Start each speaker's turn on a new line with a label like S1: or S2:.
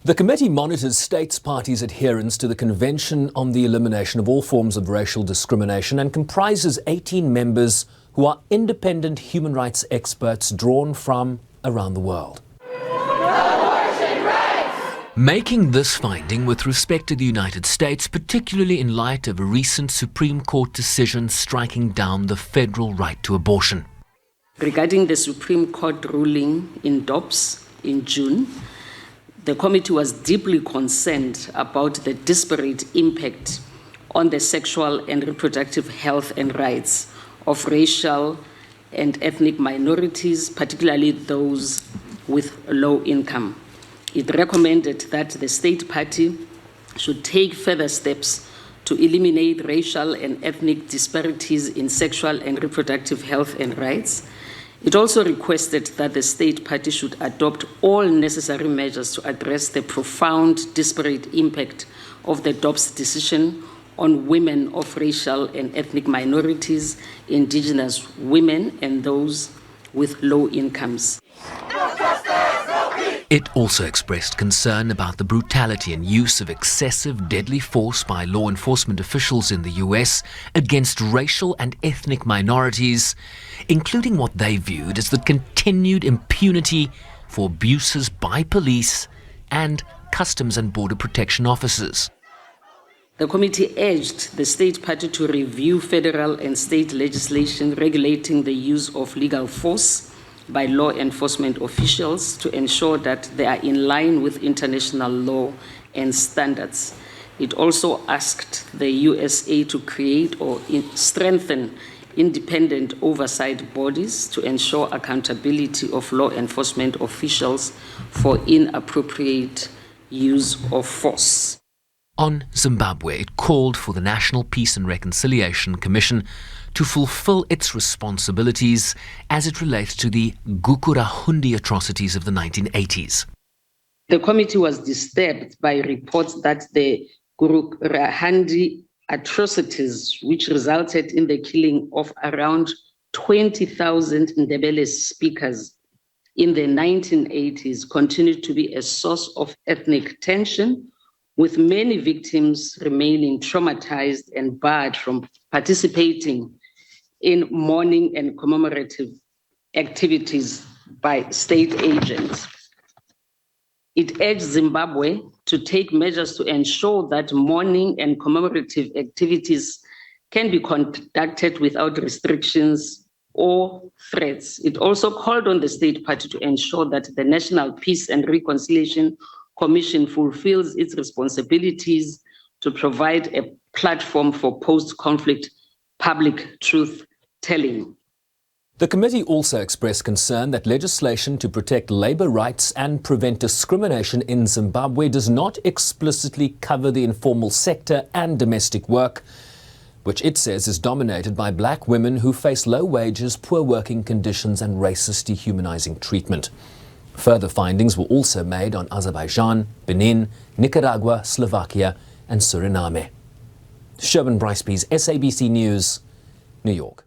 S1: The committee monitors states parties' adherence to the Convention on the Elimination of All Forms of Racial Discrimination and comprises 18 members who are independent human rights experts drawn from around the world. Making this finding with respect to the United States, particularly in light of a recent Supreme Court decision striking down the federal right to abortion.
S2: Regarding the Supreme Court ruling in Dobbs in June, the committee was deeply concerned about the disparate impact on the sexual and reproductive health and rights of racial and ethnic minorities, particularly those with low income. It recommended that the state party should take further steps to eliminate racial and ethnic disparities in sexual and reproductive health and rights. It also requested that the state party should adopt all necessary measures to address the profound disparate impact of the Dobbs decision on women of racial and ethnic minorities, indigenous women, and those with low incomes.
S1: It also expressed concern about the brutality and use of excessive deadly force by law enforcement officials in the US against racial and ethnic minorities, including what they viewed as the continued impunity for abuses by police and Customs and Border Protection officers.
S2: The committee urged the state party to review federal and state legislation regulating the use of legal force by law enforcement officials to ensure that they are in line with international law and standards. It also asked the USA to create or strengthen independent oversight bodies to ensure accountability of law enforcement officials for inappropriate use of force.
S1: On Zimbabwe, it called for the National Peace and Reconciliation Commission to fulfill its responsibilities as it relates to the Gukurahundi atrocities of the 1980s.
S2: The committee was disturbed by reports that the Gukurahundi atrocities, which resulted in the killing of around 20,000 Ndebele speakers in the 1980s, continued to be a source of ethnic tension, with many victims remaining traumatized and barred from participating in mourning and commemorative activities by state agents. It urged Zimbabwe to take measures to ensure that mourning and commemorative activities can be conducted without restrictions or threats. It also called on the state party to ensure that the National Peace and Reconciliation Commission fulfills its responsibilities to provide a platform for post-conflict public truth-telling.
S1: The committee also expressed concern that legislation to protect labour rights and prevent discrimination in Zimbabwe does not explicitly cover the informal sector and domestic work, which it says is dominated by black women who face low wages, poor working conditions and racist dehumanising treatment. Further findings were also made on Azerbaijan, Benin, Nicaragua, Slovakia and Suriname. Sherman Bryce-Pease, SABC News, New York.